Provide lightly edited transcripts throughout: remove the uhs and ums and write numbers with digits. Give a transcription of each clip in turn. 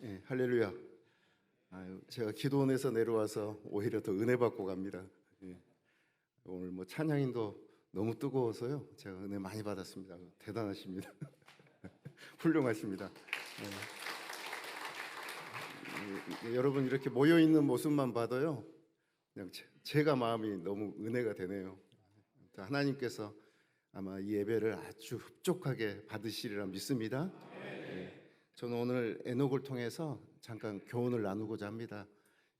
예, 할렐루야. 아유, 제가 기도원에서 내려와서 오히려 더 은혜 받고 갑니다. 예, 오늘 뭐 찬양인도 너무 뜨거워서요. 제가 은혜 많이 받았습니다. 대단하십니다. 훌륭하십니다. 여러분 이렇게 모여 있는 모습만 봐도요, 그냥 제가 마음이 너무 은혜가 되네요. 하나님께서 아마 이 예배를 아주 흡족하게 받으시리라 믿습니다. 저는 오늘 에녹을 통해서 잠깐 교훈을 나누고자 합니다.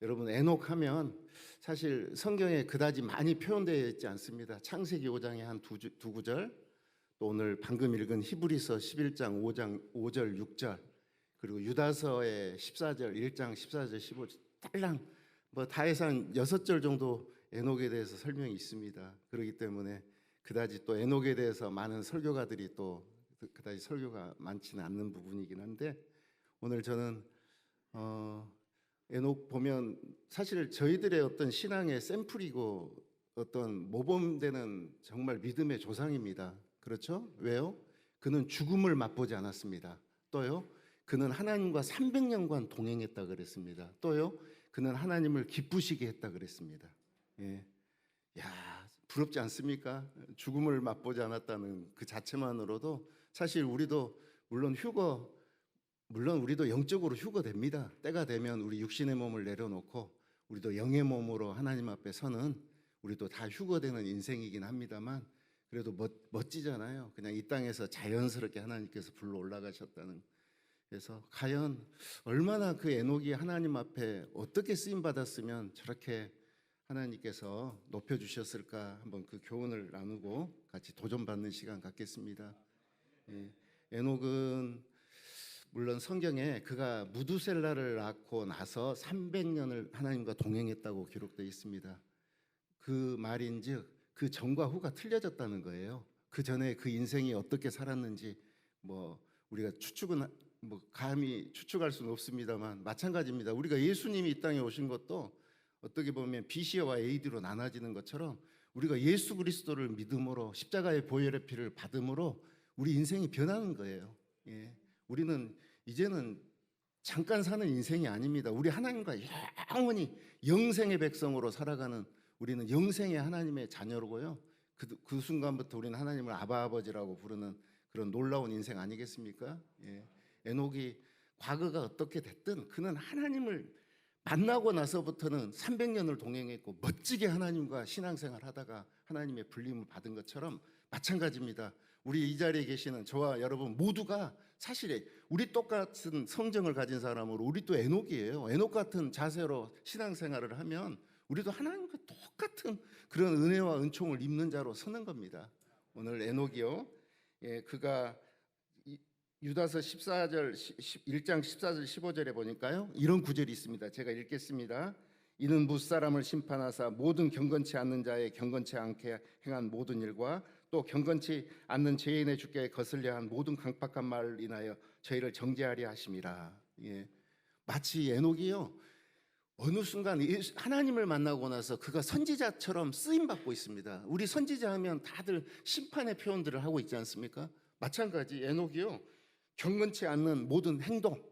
여러분, 에녹 하면 사실 성경에 그다지 많이 표현되어 있지 않습니다. 창세기 5장에 한 두 구절, 또 오늘 방금 읽은 히브리서 11장 5절 6절, 그리고 유다서의 14절 1장 14절 15절 딸랑 다 해서 한 6절 정도 에녹에 대해서 설명이 있습니다. 그렇기 때문에 그다지 또 에녹에 대해서 많은 설교가들이 또 그다지 설교가 많지는 않는 부분이긴 한데, 오늘 저는 에녹 보면 사실 저희들의 어떤 신앙의 샘플이고 어떤 모범되는 정말 믿음의 조상입니다. 그렇죠? 왜요? 그는 죽음을 맛보지 않았습니다. 또요, 그는 하나님과 300년간 동행했다 그랬습니다. 또요, 그는 하나님을 기쁘시게 했다 그랬습니다. 예. 야, 부럽지 않습니까? 죽음을 맛보지 않았다는 그 자체만으로도 사실 우리도 물론 우리도 영적으로 휴거됩니다. 때가 되면 우리 육신의 몸을 내려놓고 우리도 영의 몸으로 하나님 앞에 서는, 우리도 다 휴거되는 인생이긴 합니다만, 그래도 멋지잖아요. 그냥 이 땅에서 자연스럽게 하나님께서 불러 올라가셨다는. 그래서 과연 얼마나 그 에녹이 하나님 앞에 어떻게 쓰임 받았으면 저렇게 하나님께서 높여주셨을까, 한번 그 교훈을 나누고 같이 도전받는 시간 갖겠습니다. 예, 에녹은 물론 성경에 그가 무두셀라를 낳고 나서 300년을 하나님과 동행했다고 기록되어 있습니다. 그 말인즉 그 전과 후가 틀려졌다는 거예요. 그 전에 그 인생이 어떻게 살았는지 우리가 감히 추측할 수는 없습니다만, 마찬가지입니다. 우리가 예수님이 이 땅에 오신 것도 어떻게 보면 BC와 AD로 나눠지는 것처럼 우리가 예수 그리스도를 믿음으로 십자가의 보혈의 피를 받음으로 우리 인생이 변하는 거예요. 예. 우리는 이제는 잠깐 사는 인생이 아닙니다. 우리 하나님과 영원히 영생의 백성으로 살아가는, 우리는 영생의 하나님의 자녀로고요. 그 순간부터 우리는 하나님을 아바 아버지라고 부르는 그런 놀라운 인생 아니겠습니까? 예. 에녹이 과거가 어떻게 됐든 그는 하나님을 만나고 나서부터는 300년을 동행했고 멋지게 하나님과 신앙생활 하다가 하나님의 불림을 받은 것처럼 마찬가지입니다. 우리 이 자리에 계시는 저와 여러분 모두가 사실 우리 똑같은 성정을 가진 사람으로 우리도 에녹이에요. 에녹 같은 자세로 신앙생활을 하면 우리도 하나님과 똑같은 그런 은혜와 은총을 입는 자로 서는 겁니다. 오늘 에녹이요, 그가 유다서 14절 1장 14절 15절에 보니까요, 이런 구절이 있습니다. 제가 읽겠습니다. 이는 무사람을 심판하사 모든 경건치 않는 자의 경건치 않게 행한 모든 일과 또 경건치 않는 죄인의 주께 거슬려 한 모든 강팍한 말을 인하여 저희를 정죄하려 하심이라. 예. 마치 에녹이요, 어느 순간 하나님을 만나고 나서 그가 선지자처럼 쓰임 받고 있습니다. 우리 선지자 하면 다들 심판의 표현들을 하고 있지 않습니까? 마찬가지 에녹이요, 경건치 않는 모든 행동,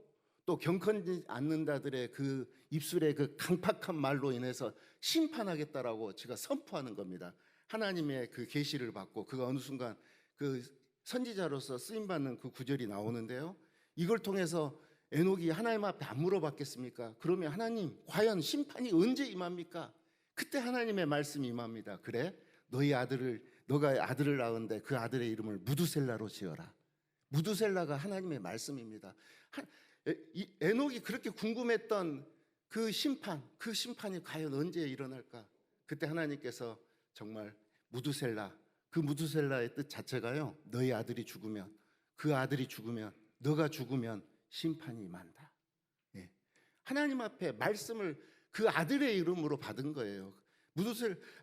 또 경건치 않는 자들의 그 입술의 그 강팍한 말로 인해서 심판하겠다라고 제가 선포하는 겁니다. 하나님의 그 계시를 받고 그가 어느 순간 그 선지자로서 쓰임 받는 그 구절이 나오는데요, 이걸 통해서 에녹이 하나님 앞에 안 물어봤겠습니까? 그러면 하나님, 과연 심판이 언제 임합니까? 그때 하나님의 말씀이 임합니다. 그래, 너가 아들을 낳은데 그 아들의 이름을 무두셀라로 지어라. 무두셀라가 하나님의 말씀입니다. 에녹이 그렇게 궁금했던 그 심판이 과연 언제 일어날까? 그때 하나님께서 정말 무두셀라, 그 무두셀라의 뜻 자체가요, 너희 아들이 죽으면, 그 아들이 죽으면, 너가 죽으면 심판이 임한다. 예. 하나님 앞에 말씀을 그 아들의 이름으로 받은 거예요.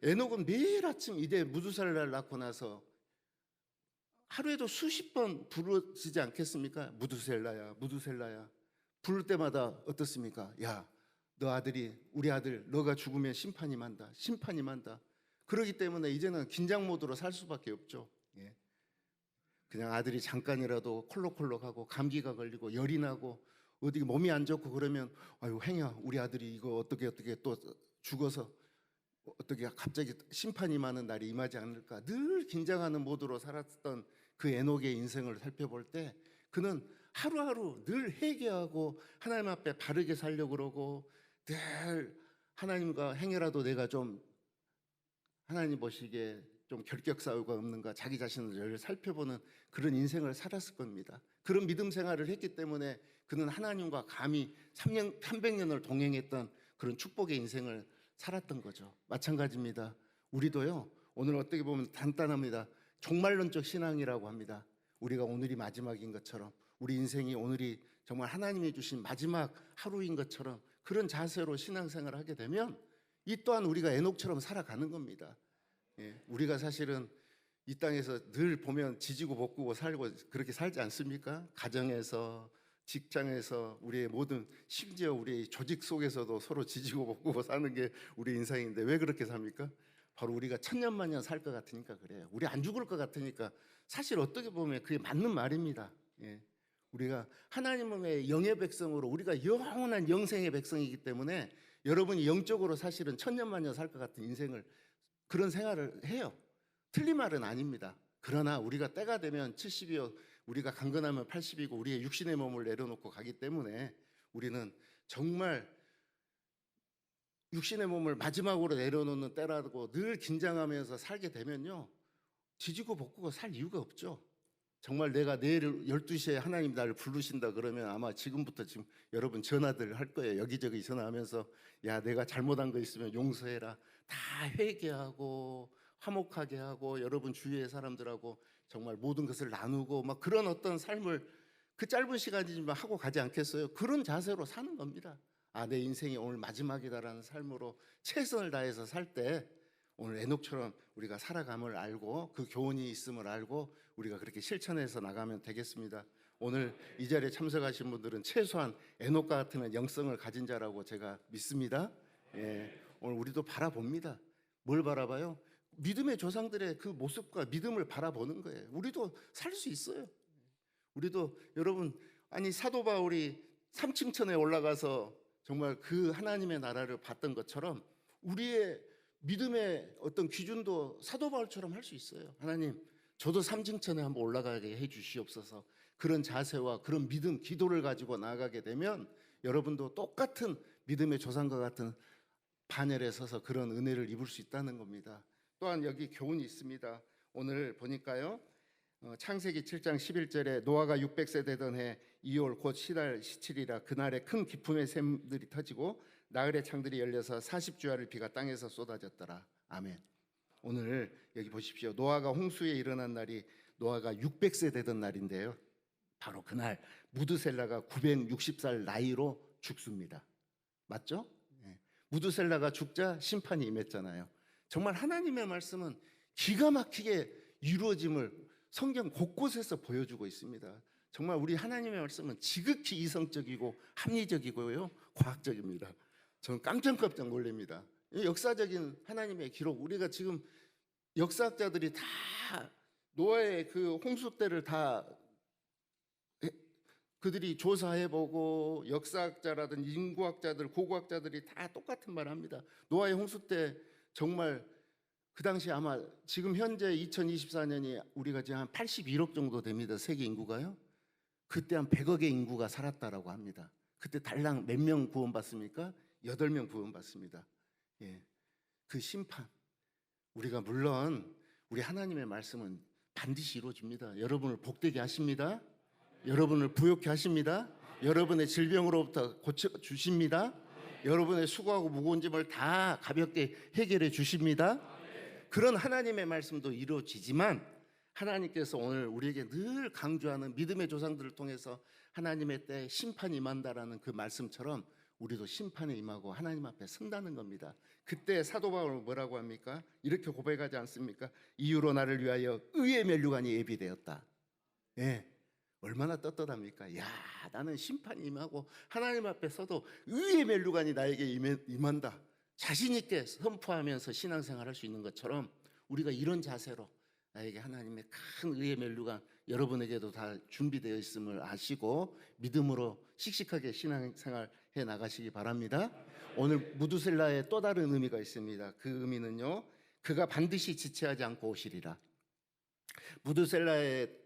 에녹은 매일 아침 이제 무두셀라를 낳고 나서 하루에도 수십 번 부르지 않겠습니까? 무두셀라야, 무두셀라야. 부를 때마다 어떻습니까? 야, 우리 아들, 너가 죽으면 심판이 만다, 심판이 만다. 그렇기 때문에 이제는 긴장 모드로 살 수밖에 없죠. 예. 그냥 아들이 잠깐이라도 콜록콜록하고 감기가 걸리고 열이 나고 어디 몸이 안 좋고 그러면 아유 행여 우리 아들이 이거 어떻게 또 죽어서 어떻게 갑자기 심판이 많은 날이 임하지 않을까 늘 긴장하는 모드로 살았던 그 에녹의 인생을 살펴볼 때 그는 하루하루 늘 회개하고 하나님 앞에 바르게 살려고 그러고 늘 하나님과 행여라도 내가 좀 하나님 보시기에 좀 결격사유가 없는가 자기 자신을 늘 살펴보는 그런 인생을 살았을 겁니다. 그런 믿음 생활을 했기 때문에 그는 하나님과 감히 300년을 동행했던 그런 축복의 인생을 살았던 거죠. 마찬가지입니다. 우리도요 오늘 어떻게 보면 간단합니다. 종말론적 신앙이라고 합니다. 우리가 오늘이 마지막인 것처럼 우리 인생이 오늘이 정말 하나님이 주신 마지막 하루인 것처럼 그런 자세로 신앙생활을 하게 되면 이 또한 우리가 에녹처럼 살아가는 겁니다. 예, 우리가 사실은 이 땅에서 늘 보면 지지고 볶고 살고 그렇게 살지 않습니까? 가정에서 직장에서 우리의 모든 심지어 우리 조직 속에서도 서로 지지고 볶고 사는 게 우리 인생인데 왜 그렇게 삽니까? 바로 우리가 천년만년 살 것 같으니까 그래요. 우리 안 죽을 것 같으니까 사실 어떻게 보면 그게 맞는 말입니다. 예. 우리가 하나님의 영의 백성으로 우리가 영원한 영생의 백성이기 때문에 여러분이 영적으로 사실은 천년만년 살 것 같은 인생을 그런 생활을 해요. 틀린 말은 아닙니다. 그러나 우리가 때가 되면 70이요 우리가 강건하면 80이고 우리의 육신의 몸을 내려놓고 가기 때문에 우리는 정말 육신의 몸을 마지막으로 내려놓는 때라고 늘 긴장하면서 살게 되면요 지지고 볶고 살 이유가 없죠. 정말 내가 내일 12시에 하나님 나를 부르신다 그러면 아마 지금부터 지금 여러분 전화들 할 거예요. 여기저기 전화하면서 야 내가 잘못한 거 있으면 용서해라. 다 회개하고 화목하게 하고 여러분 주위의 사람들하고 정말 모든 것을 나누고 막 그런 어떤 삶을 그 짧은 시간이지만 하고 가지 않겠어요? 그런 자세로 사는 겁니다. 아, 내 인생이 오늘 마지막이다라는 삶으로 최선을 다해서 살 때 오늘 에녹처럼 우리가 살아감을 알고 그 교훈이 있음을 알고 우리가 그렇게 실천해서 나가면 되겠습니다. 오늘 이 자리에 참석하신 분들은 최소한 에녹과 같은 영성을 가진 자라고 제가 믿습니다. 예, 오늘 우리도 바라봅니다. 뭘 바라봐요? 믿음의 조상들의 그 모습과 믿음을 바라보는 거예요. 우리도 살 수 있어요. 우리도 여러분 아니 사도 바울이 삼층천에 올라가서 정말 그 하나님의 나라를 봤던 것처럼 우리의 믿음의 어떤 기준도 사도 바울처럼 할 수 있어요. 하나님 저도 삼층천에 한번 올라가게 해 주시옵소서. 그런 자세와 그런 믿음 기도를 가지고 나아가게 되면 여러분도 똑같은 믿음의 조상과 같은 반열에 서서 그런 은혜를 입을 수 있다는 겁니다. 또한 여기 교훈이 있습니다. 오늘 보니까요 창세기 7장 11절에 노아가 600세 되던 해 2월 곧 시달 17이라 그날에 큰 기품의 샘들이 터지고 나흘의 창들이 열려서 40주야를 비가 땅에서 쏟아졌더라. 아멘. 오늘 여기 보십시오. 노아가 홍수에 일어난 날이 노아가 600세 되던 날인데요. 바로 그날 무드셀라가 960살 나이로 죽습니다. 맞죠? 네. 무드셀라가 죽자 심판이 임했잖아요. 정말 하나님의 말씀은 기가 막히게 이루어짐을 성경 곳곳에서 보여주고 있습니다. 정말 우리 하나님의 말씀은 지극히 이성적이고 합리적이고요 과학적입니다. 저는 깜짝깜짝 놀랍니다. 역사적인 하나님의 기록 우리가 지금 역사학자들이 다 노아의 그 홍수 때를 다 그들이 조사해보고 역사학자라든 인구학자들 고고학자들이 다 똑같은 말을 합니다. 노아의 홍수 때 정말 그 당시 아마 지금 현재 2024년이 우리가 지금 한 81억 정도 됩니다. 세계 인구가요. 그때 한 100억의 인구가 살았다라고 합니다. 그때 달랑 몇 명 구원받습니까? 8명 구원받습니다. 예. 그 심판 우리가 물론 우리 하나님의 말씀은 반드시 이루어집니다. 여러분을 복되게 하십니다. 여러분을 부욕케 하십니다. 여러분의 질병으로부터 고쳐주십니다. 여러분의 수고하고 무거운 짐을 다 가볍게 해결해 주십니다. 그런 하나님의 말씀도 이루어지지만 하나님께서 오늘 우리에게 늘 강조하는 믿음의 조상들을 통해서 하나님의 때에 심판이 임한다라는 그 말씀처럼 우리도 심판에 임하고 하나님 앞에 선다는 겁니다. 그때 사도 바울은 뭐라고 합니까? 이렇게 고백하지 않습니까? 이유로 나를 위하여 의의 면류관이 예비되었다. 예. 얼마나 떳떳합니까? 야, 나는 심판이 임하고 하나님 앞에 서도 의의 면류관이 나에게 임한다. 자신 있게 선포하면서 신앙생활 할 수 있는 것처럼 우리가 이런 자세로 나에게 하나님의 큰 의의 멜루가 여러분에게도 다 준비되어 있음을 아시고 믿음으로 씩씩하게 신앙생활 해 나가시기 바랍니다. 오늘 무두셀라의 또 다른 의미가 있습니다. 그 의미는요, 그가 반드시 지체하지 않고 오시리라. 무두셀라의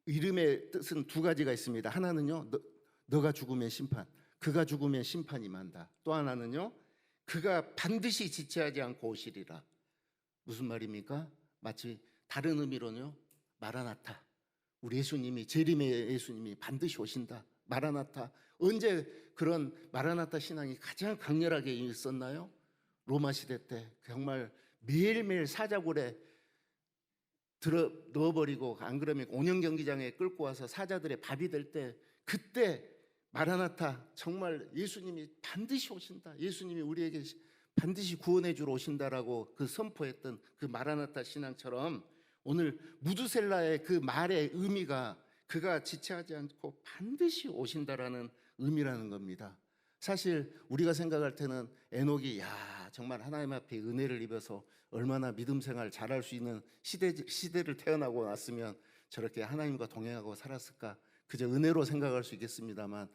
이름의 뜻은 두 가지가 있습니다. 하나는요, 너가 죽으면 심판, 그가 죽으면 심판이 임한다. 또 하나는요, 그가 반드시 지체하지 않고 오시리라. 무슨 말입니까? 마치 다른 의미로는요, 마라나타, 우리 예수님이, 재림의 예수님이 반드시 오신다. 마라나타. 언제 그런 마라나타 신앙이 가장 강렬하게 있었나요? 로마 시대 때 정말 매일매일 사자굴에 넣어버리고, 안 그러면 온영 경기장에 끌고 와서 사자들의 밥이 될 때, 그때 마라나타, 정말 예수님이 반드시 오신다, 예수님이 우리에게 반드시 구원해 주러 오신다라고 그 선포했던 그 마라나타 신앙처럼, 오늘 무두셀라의 그 말의 의미가 그가 지체하지 않고 반드시 오신다라는 의미라는 겁니다. 사실 우리가 생각할 때는 에녹이 정말 하나님 앞에 은혜를 입어서 얼마나 믿음 생활 잘할 수 있는 시대를 태어나고 났으면 저렇게 하나님과 동행하고 살았을까, 그저 은혜로 생각할 수 있겠습니다만,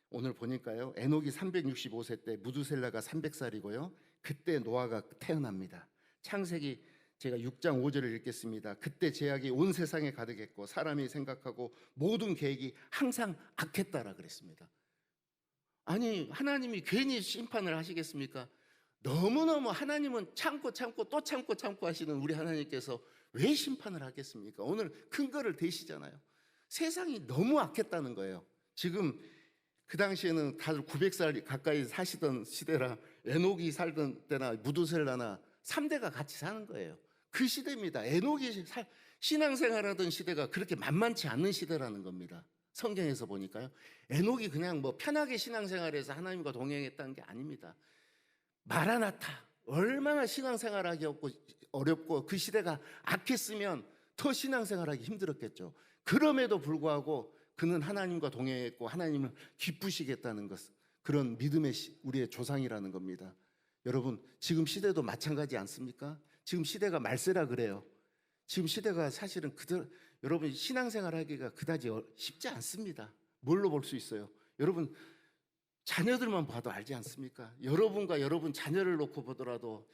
오늘 보니까요, 에녹이 365세 때 무두셀라가 300살이고요 그때 노아가 태어납니다. 창세기 제가 6장 5절을 읽겠습니다. 그때 죄악이 온 세상에 가득했고 사람이 생각하고 모든 계획이 항상 악했다라 그랬습니다. 아니, 하나님이 괜히 심판을 하시겠습니까? 너무너무 하나님은 참고 또 참고 하시는 우리 하나님께서 왜 심판을 하겠습니까? 오늘 큰 거를 대시잖아요. 세상이 너무 악했다는 거예요. 지금 그 당시에는 다들 900살 가까이 사시던 시대라, 에녹이 살던 때나 무두셀라나 3대가 같이 사는 거예요. 그 시대입니다. 에녹이 신앙생활하던 시대가 그렇게 만만치 않은 시대라는 겁니다. 성경에서 보니까요, 에녹이 그냥 뭐 편하게 신앙생활해서 하나님과 동행했다는 게 아닙니다. 마라나타, 얼마나 신앙생활하기 어렵고 그 시대가 악했으면 더 신앙생활하기 힘들었겠죠. 그럼에도 불구하고 그는 하나님과 동행했고 하나님을 기쁘시겠다는 것, 그런 믿음의 우리의 조상이라는 겁니다. 여러분, 지금 시대도 마찬가지 않습니까? 지금 시대가 말세라 그래요. 지금 시대가 사실은 여러분 신앙생활 하기가 그다지 쉽지 않습니다. 뭘로 볼 수 있어요? 여러분 자녀들만 봐도 알지 않습니까? 여러분과 여러분 자녀를 놓고 보더라도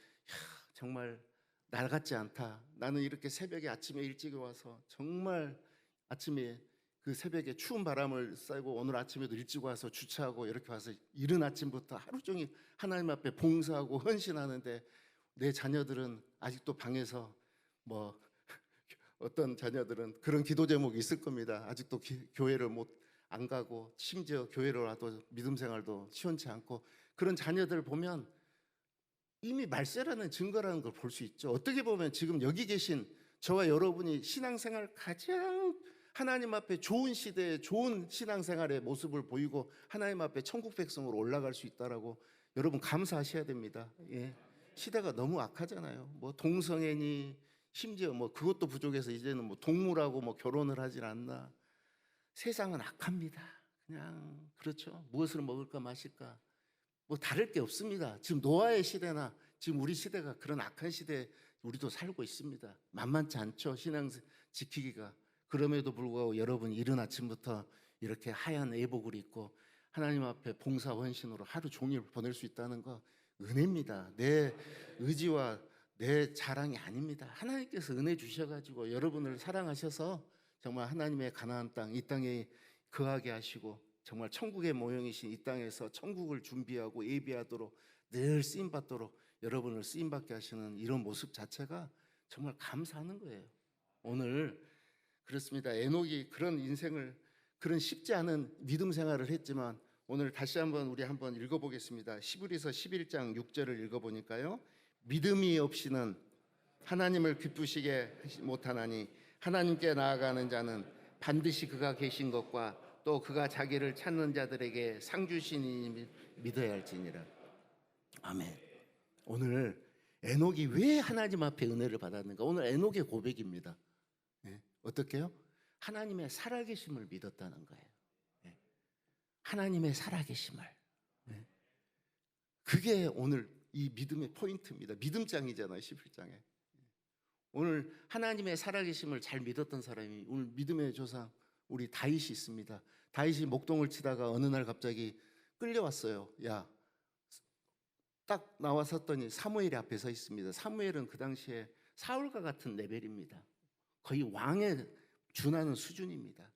정말 날 같지 않다. 나는 이렇게 새벽에 아침에 일찍 와서 정말 아침에 그 새벽에 추운 바람을 쐬고 오늘 아침에도 일찍 와서 주차하고 이렇게 와서 이른 아침부터 하루 종일 하나님 앞에 봉사하고 헌신하는데, 내 자녀들은 아직도 방에서 뭐 어떤 자녀들은 그런 기도 제목이 있을 겁니다. 아직도 교회를 안 가고, 심지어 교회를 와도 믿음 생활도 시원치 않고, 그런 자녀들 보면 이미 말세라는 증거라는 걸 볼 수 있죠. 어떻게 보면 지금 여기 계신 저와 여러분이 신앙생활 가장 하나님 앞에 좋은 시대에 좋은 신앙생활의 모습을 보이고 하나님 앞에 천국 백성으로 올라갈 수 있다라고 여러분 감사하셔야 됩니다. 예. 시대가 너무 악하잖아요. 뭐 동성애니, 심지어 뭐 그것도 부족해서 이제는 뭐 동물하고 뭐 결혼을 하질 않나. 세상은 악합니다. 그냥 그렇죠. 무엇을 먹을까 마실까 뭐 다를 게 없습니다. 지금 노아의 시대나 지금 우리 시대가 그런 악한 시대에 우리도 살고 있습니다. 만만치 않죠, 신앙 지키기가. 그럼에도 불구하고 여러분 이른 아침부터 이렇게 하얀 예복을 입고 하나님 앞에 봉사 헌신으로 하루 종일 보낼 수 있다는 거 은혜입니다. 내 의지와 내 자랑이 아닙니다. 하나님께서 은혜 주셔가지고 여러분을 사랑하셔서 정말 하나님의 가나안 땅, 이 땅에 거하게 하시고 정말 천국의 모형이신 이 땅에서 천국을 준비하고 예비하도록 늘 쓰임받도록 여러분을 쓰임받게 하시는 이런 모습 자체가 정말 감사하는 거예요. 오늘 그렇습니다. 에녹이 그런 인생을, 그런 쉽지 않은 믿음 생활을 했지만 오늘 다시 한번 우리 한번 읽어보겠습니다. 히브리서 11장 6절을 읽어보니까요, 믿음이 없이는 하나님을 기쁘시게 못하나니 하나님께 나아가는 자는 반드시 그가 계신 것과 또 그가 자기를 찾는 자들에게 상 주시니 믿어야 할지니라. 아멘. 오늘 에녹이 왜 하나님 앞에 은혜를 받았는가? 오늘 에녹의 고백입니다. 네. 어떻게요? 하나님의 살아계심을 믿었다는 거예요. 네. 하나님의 살아계심을. 네. 그게 오늘 이 믿음의 포인트입니다. 믿음장이잖아요, 11장에. 오늘 하나님의 살아계심을 잘 믿었던 사람이 오늘 믿음의 조상 우리 다윗이 있습니다. 다윗이 목동을 치다가 어느 날 갑자기 끌려왔어요. 야, 딱 나와섰더니 사무엘이 앞에 서 있습니다. 사무엘은 그 당시에 사울과 같은 레벨입니다. 거의 왕에 준하는 수준입니다.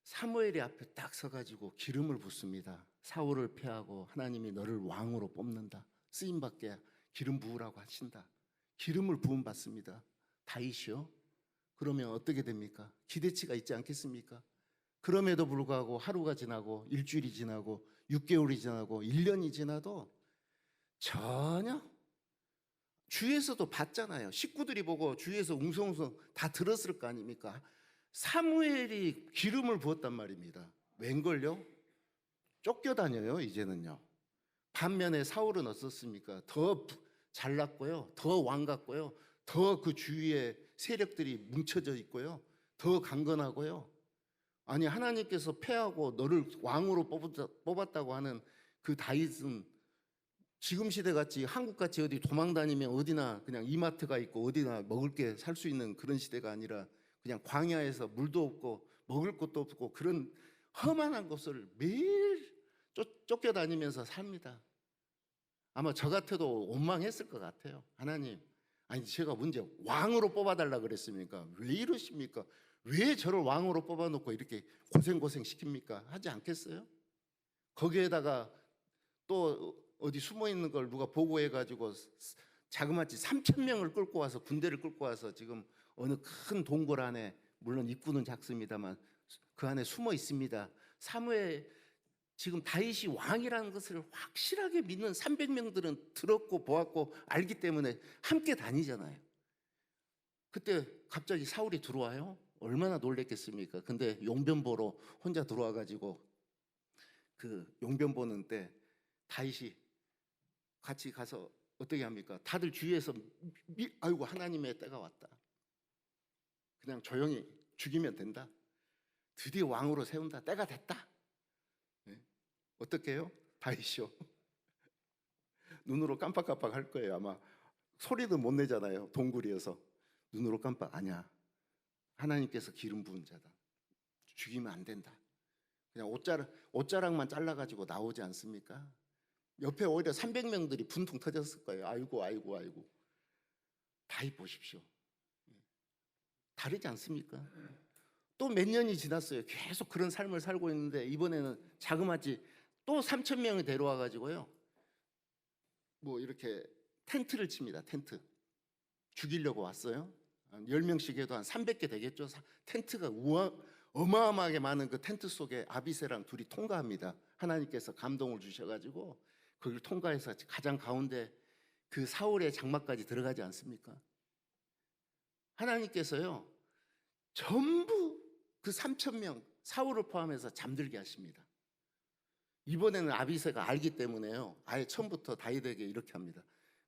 사무엘이 앞에 딱 서가지고 기름을 붓습니다. 사울을 패하고 하나님이 너를 왕으로 뽑는다. 쓰임받게 기름 부으라고 하신다. 기름을 부음 받습니다. 다윗이요? 그러면 어떻게 됩니까? 기대치가 있지 않겠습니까? 그럼에도 불구하고 하루가 지나고 일주일이 지나고 6개월이 지나고 1년이 지나도 전혀 주위에서도 봤잖아요. 식구들이 보고 주위에서 웅성웅성 다 들었을 거 아닙니까? 사무엘이 기름을 부었단 말입니다. 웬걸요? 쫓겨다녀요 이제는요. 반면에 사울은 어떻습니까? 더 잘났고요, 더 왕 같고요, 더 그 주위에 세력들이 뭉쳐져 있고요, 더 강건하고요. 아니 하나님께서 패하고 너를 왕으로 뽑았다고 하는 그 다윗은 지금 시대 같이 한국 같이 어디 도망 다니면 어디나 그냥 이마트가 있고 어디나 먹을 게 살 수 있는 그런 시대가 아니라 그냥 광야에서 물도 없고 먹을 것도 없고 그런 험한한 곳을 매일 쫓겨다니면서 삽니다. 아마 저 같아도 원망했을 것 같아요. 하나님, 아니 제가 언제 왕으로 뽑아달라 그랬습니까? 왜 이러십니까? 왜 저를 왕으로 뽑아놓고 이렇게 고생 시킵니까? 하지 않겠어요? 거기에다가 또 어디 숨어 있는 걸 누가 보고해가지고 자그마치 3,000명을 끌고 와서 군대를 끌고 와서 지금 어느 큰 동굴 안에, 물론 입구는 작습니다만 그 안에 숨어 있습니다. 사무엘, 지금 다윗이 왕이라는 것을 확실하게 믿는 300명들은 들었고 보았고 알기 때문에 함께 다니잖아요. 그때 갑자기 사울이 들어와요. 얼마나 놀랬겠습니까? 근데 용변 보러 혼자 들어와 가지고 그 용변 보는 때 다윗이 같이 가서 어떻게 합니까? 다들 주위에서 아이고 하나님의 때가 왔다. 그냥 조용히 죽이면 된다. 드디어 왕으로 세운다. 때가 됐다. 네. 어떻게 해요? 다윗이요. 눈으로 깜빡깜빡 할 거예요. 아마 소리도 못 내잖아요. 동굴이어서. 눈으로 깜빡. 아니야. 하나님께서 기름 부은 자다. 죽이면 안 된다. 그냥 옷자락만 잘라가지고 나오지 않습니까? 옆에 오히려 300명들이 분통 터졌을 거예요. 아이고. 다윗 보십시오. 다르지 않습니까? 또 몇 년이 지났어요. 계속 그런 삶을 살고 있는데 이번에는 자그마치 또 3,000명을 데려와 가지고요. 뭐 이렇게 텐트를 칩니다. 텐트. 죽이려고 왔어요. 한 10명씩 해도 한 300개 되겠죠. 텐트가 어마어마하게 많은 그 텐트 속에 아비새랑 둘이 통과합니다. 하나님께서 감동을 주셔가지고 거기를 통과해서 가장 가운데 그 사울의 장막까지 들어가지 않습니까? 하나님께서요 전부 그 3,000명 사울을 포함해서 잠들게 하십니다. 이번에는 아비새가 알기 때문에요 아예 처음부터 다윗에게 이렇게 합니다.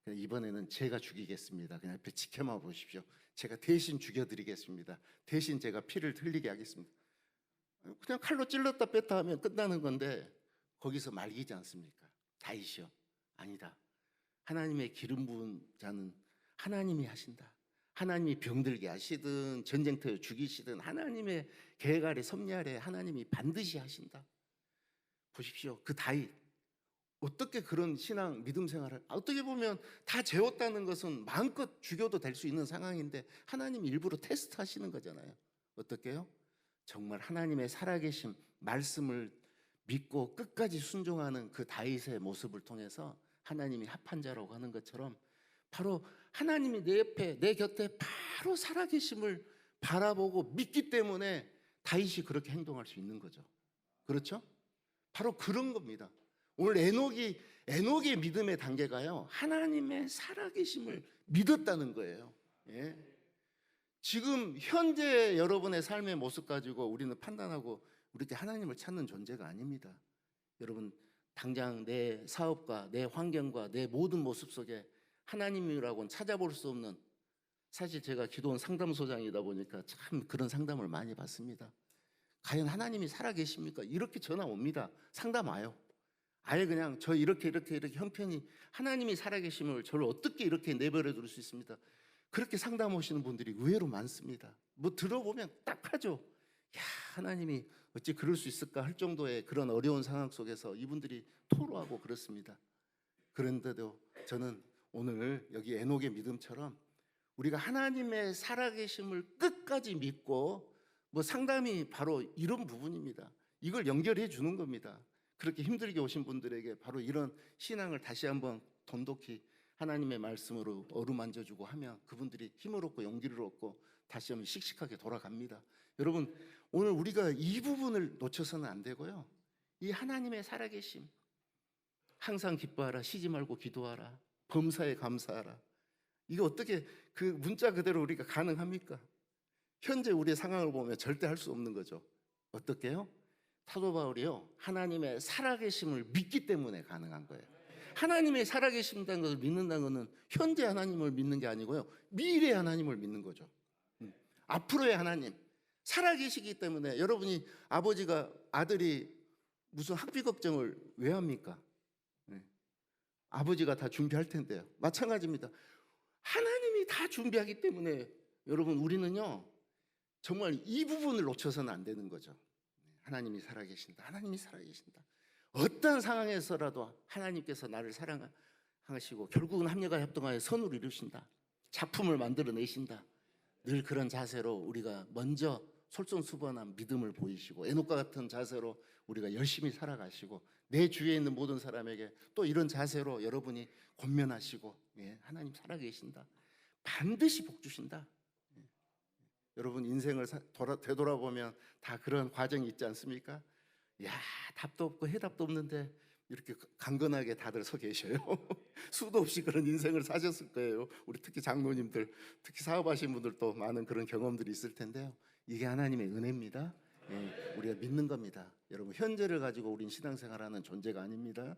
이번에는 제가 죽이겠습니다. 그냥 옆에 지켜만 보십시오. 제가 대신 죽여드리겠습니다. 대신 제가 피를 흘리게 하겠습니다. 그냥 칼로 찔렀다 뺐다 하면 끝나는 건데 거기서 말기지 않습니까? 다윗이요. 아니다. 하나님의 기름 부은 자는 하나님이 하신다. 하나님이 병들게 하시든 전쟁터에 죽이시든 하나님의 계획 아래 섭리 아래 하나님이 반드시 하신다. 보십시오. 그 다윗 어떻게 그런 신앙 믿음 생활을, 어떻게 보면 다 재웠다는 것은 마음껏 죽여도 될 수 있는 상황인데 하나님이 일부러 테스트 하시는 거잖아요. 어떻게요? 정말 하나님의 살아계신 말씀을 믿고 끝까지 순종하는 그 다윗의 모습을 통해서 하나님이 합한 자라고 하는 것처럼 바로 하나님이 내 옆에 내 곁에 바로 살아계심을 바라보고 믿기 때문에 다윗이 그렇게 행동할 수 있는 거죠. 그렇죠? 바로 그런 겁니다. 오늘 에녹의 믿음의 단계가요 하나님의 살아계심을 믿었다는 거예요. 예. 지금 현재 여러분의 삶의 모습 가지고 우리는 판단하고 우리께 하나님을 찾는 존재가 아닙니다. 여러분 당장 내 사업과 내 환경과 내 모든 모습 속에 하나님이라고는 찾아볼 수 없는, 사실 제가 기도원 상담소장이다 보니까 참 그런 상담을 많이 받습니다. 과연 하나님이 살아계십니까? 이렇게 전화 옵니다. 상담 와요. 아예 그냥 저 이렇게 형편이, 하나님이 살아계심을 저를 어떻게 이렇게 내버려 둘 수 있습니다. 그렇게 상담 오시는 분들이 의외로 많습니다. 뭐 들어보면 딱 하죠. 야, 하나님이 어찌 그럴 수 있을까 할 정도의 그런 어려운 상황 속에서 이분들이 토로하고 그렇습니다. 그런데도 저는 오늘 여기 에녹의 믿음처럼 우리가 하나님의 살아계심을 끝까지 믿고, 뭐 상담이 바로 이런 부분입니다. 이걸 연결해 주는 겁니다. 그렇게 힘들게 오신 분들에게 바로 이런 신앙을 다시 한번 돈독히 하나님의 말씀으로 어루만져주고 하면 그분들이 힘을 얻고 용기를 얻고 다시 한번 씩씩하게 돌아갑니다. 여러분, 오늘 우리가 이 부분을 놓쳐서는 안 되고요. 이 하나님의 살아계심, 항상 기뻐하라, 쉬지 말고 기도하라, 범사에 감사하라. 이게 어떻게 그 문자 그대로 우리가 가능합니까? 현재 우리의 상황을 보면 절대 할 수 없는 거죠. 어떻게요? 사도 바울이요, 하나님의 살아계심을 믿기 때문에 가능한 거예요. 하나님의 살아계신다는 것을 믿는다는 것은 현재 하나님을 믿는 게 아니고요, 미래의 하나님을 믿는 거죠. 앞으로의 하나님, 살아계시기 때문에. 여러분이 아버지가 아들이 무슨 학비 걱정을 왜 합니까? 아버지가 다 준비할 텐데요. 마찬가지입니다. 하나님이 다 준비하기 때문에 여러분, 우리는요 정말 이 부분을 놓쳐서는 안 되는 거죠. 하나님이 살아계신다. 하나님이 살아계신다. 어떤 상황에서라도 하나님께서 나를 사랑하시고 결국은 합력과 협동하여 선을 이루신다. 작품을 만들어내신다. 늘 그런 자세로 우리가 먼저 솔선수범한 믿음을 보이시고, 에녹과 같은 자세로 우리가 열심히 살아가시고, 내 주위에 있는 모든 사람에게 또 이런 자세로 여러분이 권면하시고, 하나님 살아계신다. 반드시 복 주신다. 여러분 인생을 되돌아보면 다 그런 과정이 있지 않습니까? 야, 답도 없고 해답도 없는데 이렇게 강건하게 다들 서 계셔요. 수도 없이 그런 인생을 사셨을 거예요. 우리 특히 장로님들, 특히 사업하신 분들도 많은 그런 경험들이 있을 텐데요. 이게 하나님의 은혜입니다. 우리가 믿는 겁니다. 여러분, 현재를 가지고 우린 신앙생활하는 존재가 아닙니다.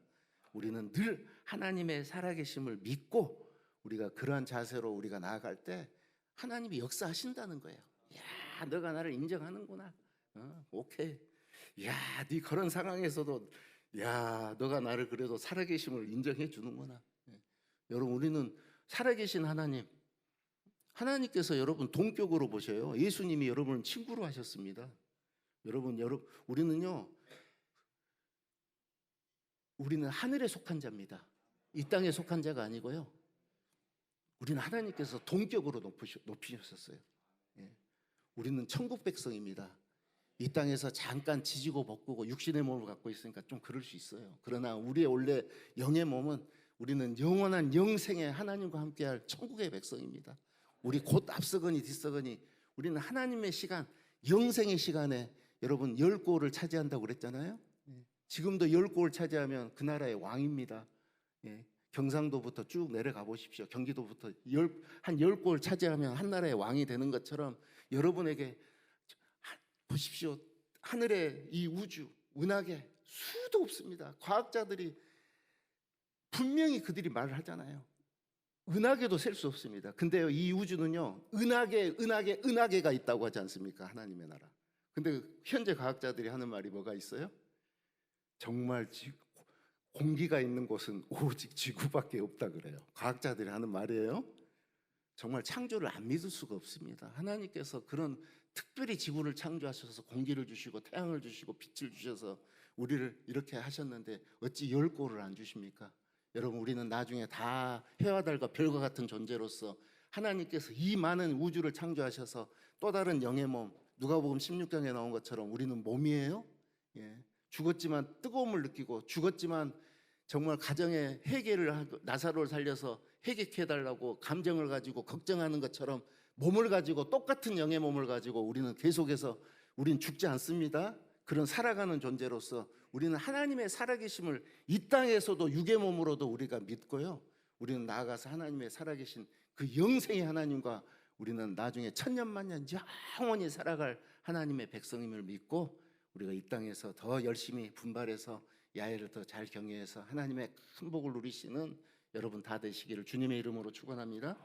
우리는 늘 하나님의 살아계심을 믿고 우리가 그러한 자세로 우리가 나아갈 때 하나님이 역사하신다는 거예요. 야, 너가 나를 인정하는구나. 오케이. 야, 네 그런 상황에서도 야, 너가 나를 그래도 살아계심을 인정해 주는구나. 여러분, 우리는 살아계신 하나님, 하나님께서 여러분 동격으로 보셔요. 예수님이 여러분을 친구로 하셨습니다. 여러분, 우리는 하늘에 속한 자입니다. 이 땅에 속한 자가 아니고요. 우리는 하나님께서 동격으로 높이셨어요. 우리는 천국 백성입니다. 이 땅에서 잠깐 지지고 볶고 육신의 몸을 갖고 있으니까 좀 그럴 수 있어요. 그러나 우리의 원래 영의 몸은 우리는 영원한 영생의 하나님과 함께할 천국의 백성입니다. 우리 곧 앞서거니 뒤서거니 우리는 하나님의 시간, 영생의 시간에 여러분 10골을 차지한다고 그랬잖아요. 지금도 10골을 차지하면 그 나라의 왕입니다. 경상도부터 쭉 내려가 보십시오. 경기도부터 한 10골 차지하면 한 나라의 왕이 되는 것처럼 여러분에게 보십시오. 하늘의 이 우주, 은하계 수도 없습니다. 과학자들이 분명히 그들이 말을 하잖아요. 은하계도 셀 수 없습니다. 근데요, 이 우주는요, 은하계가 있다고 하지 않습니까? 하나님의 나라. 근데 현재 과학자들이 하는 말이 뭐가 있어요? 정말 공기가 있는 곳은 오직 지구밖에 없다 그래요. 과학자들이 하는 말이에요. 정말 창조를 안 믿을 수가 없습니다. 하나님께서 그런 특별히 지구를 창조하셔서 공기를 주시고 태양을 주시고 빛을 주셔서 우리를 이렇게 하셨는데 어찌 10골을 안 주십니까? 여러분, 우리는 나중에 다 해와 달과 별과 같은 존재로서 하나님께서 이 많은 우주를 창조하셔서 또 다른 영의 몸, 누가복음 16장에 나온 것처럼 우리는 몸이에요. 죽었지만 뜨거움을 느끼고, 죽었지만 정말 가정의 회개를 하고 나사로를 살려서 회개케 해달라고 감정을 가지고 걱정하는 것처럼 몸을 가지고, 똑같은 영의 몸을 가지고 우리는 계속해서 우리는 죽지 않습니다. 그런 살아가는 존재로서 우리는 하나님의 살아계심을 이 땅에서도 육의 몸으로도 우리가 믿고요, 우리는 나아가서 하나님의 살아계신 그 영생의 하나님과 우리는 나중에 천년만년 영원히 살아갈 하나님의 백성임을 믿고 우리가 이 땅에서 더 열심히 분발해서 야훼를 더 잘 경외해서 하나님의 큰 복을 누리시는 여러분 다 되시기를 주님의 이름으로 축원합니다.